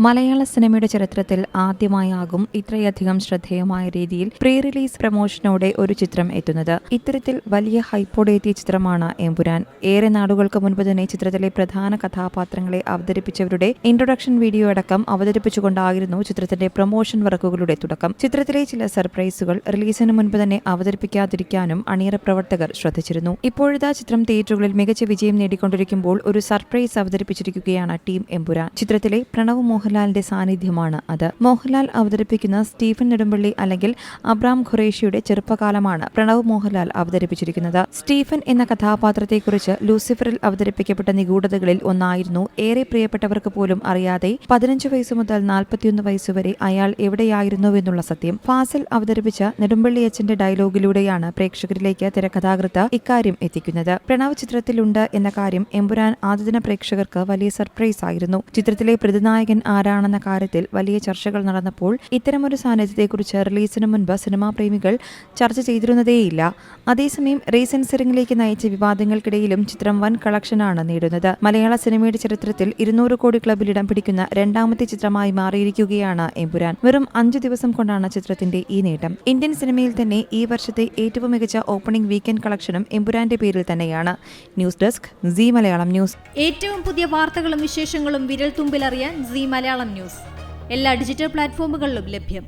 മലയാള സിനിമയുടെ ചരിത്രത്തിൽ ആദ്യമായാകും ഇത്രയധികം ശ്രദ്ധേയമായ രീതിയിൽ പ്രീ റിലീസ് പ്രമോഷനോടെ ഒരു ചിത്രം എത്തുന്നത്. ഇത്തരത്തിൽ വലിയ ഹൈപ്പോടെ എത്തിയ ചിത്രമാണ് എമ്പുരാൻ. ഏറെ നാളുകൾക്ക് മുൻപ് തന്നെ ചിത്രത്തിലെ പ്രധാന കഥാപാത്രങ്ങളെ അവതരിപ്പിച്ചവരുടെ ഇൻട്രൊഡക്ഷൻ വീഡിയോ അടക്കം അവതരിപ്പിച്ചുകൊണ്ടായിരുന്നു ചിത്രത്തിന്റെ പ്രമോഷൻ വർക്കുകളുടെ തുടക്കം. ചിത്രത്തിലെ ചില സർപ്രൈസുകൾ റിലീസിന് മുൻപ് തന്നെ അവതരിപ്പിക്കാതിരിക്കാനും അണിയറ പ്രവർത്തകർ ശ്രദ്ധിച്ചിരുന്നു. ഇപ്പോഴത്തെ ചിത്രം തിയേറ്ററുകളിൽ മികച്ച വിജയം നേടിക്കൊണ്ടിരിക്കുമ്പോൾ ഒരു സർപ്രൈസ് അവതരിപ്പിച്ചിരിക്കുകയാണ് ടീം എമ്പുരാൻ. ചിത്രത്തിലെ പ്രണവ് മോഹൻലാലിന്റെ സാന്നിധ്യമാണ് അത്. മോഹൻലാൽ അവതരിപ്പിക്കുന്ന സ്റ്റീഫൻ നെടുമ്പള്ളി അല്ലെങ്കിൽ അബ്രാം ഖുറേഷിയുടെ ചെറുപ്പകാലമാണ് പ്രണവ് മോഹൻലാൽ അവതരിപ്പിച്ചിരിക്കുന്നത്. സ്റ്റീഫൻ എന്ന കഥാപാത്രത്തെക്കുറിച്ച് ലൂസിഫറിൽ അവതരിപ്പിക്കപ്പെട്ട നിഗൂഢതകളിൽ ഒന്നായിരുന്നു ഏറെ പ്രിയപ്പെട്ടവർക്ക് പോലും അറിയാതെ 15 വയസ്സ് മുതൽ 41 വയസ്സുവരെ അയാൾ എവിടെയായിരുന്നുവെന്നുള്ള സത്യം. ഫാസിൽ അവതരിപ്പിച്ച നെടുമ്പള്ളി അച്ഛന്റെ ഡയലോഗിലൂടെയാണ് പ്രേക്ഷകരിലേക്ക് തിരക്കഥാകൃത്ത് ഇക്കാര്യം എത്തിക്കുന്നത്. പ്രണവ് ചിത്രത്തിലുണ്ട് എന്ന കാര്യം എമ്പുരാൻ ആദ്യദിന പ്രേക്ഷകർക്ക് വലിയ സർപ്രൈസ് ആയിരുന്നു. ചിത്രത്തിലെ പ്രതിനായകൻ ആരാണെന്ന കാര്യത്തിൽ വലിയ ചർച്ചകൾ നടന്നപ്പോൾ ഇത്തരമൊരു സാന്നിധ്യത്തെക്കുറിച്ച് റിലീസിന് മുൻപ് സിനിമാ പ്രേമികൾ ചർച്ച ചെയ്തിരുന്നതേയില്ല. അതേസമയം റീസെൻസറിംഗിലേക്ക് നയിച്ച വിവാദങ്ങൾക്കിടയിലും ചിത്രം വൻ കളക്ഷനാണ് നേടുന്നത്. മലയാള സിനിമയുടെ ചരിത്രത്തിൽ 200 കോടി ക്ലബിൽ ഇടം പിടിക്കുന്ന രണ്ടാമത്തെ ചിത്രമായി മാറിയിരിക്കുകയാണ് എമ്പുരാൻ. വെറും 5 ദിവസം കൊണ്ടാണ് ചിത്രത്തിന്റെ ഈ നേട്ടം. ഇന്ത്യൻ സിനിമയിൽ തന്നെ ഈ വർഷത്തെ ഏറ്റവും മികച്ച ഓപ്പണിംഗ് വീക്കെൻഡ് കളക്ഷനും എമ്പുരാന്റെ പേരിൽ തന്നെയാണ്. News desk Zee Malayalam news. ഏറ്റവും പുതിയ വാർത്തകളും വിശേഷങ്ങളും വിരൽ തുമ്പിലറിയാൻ സീ മലയാളം ന്യൂസ് എല്ലാ ഡിജിറ്റൽ പ്ലാറ്റ്ഫോമുകളിലും ലഭ്യം.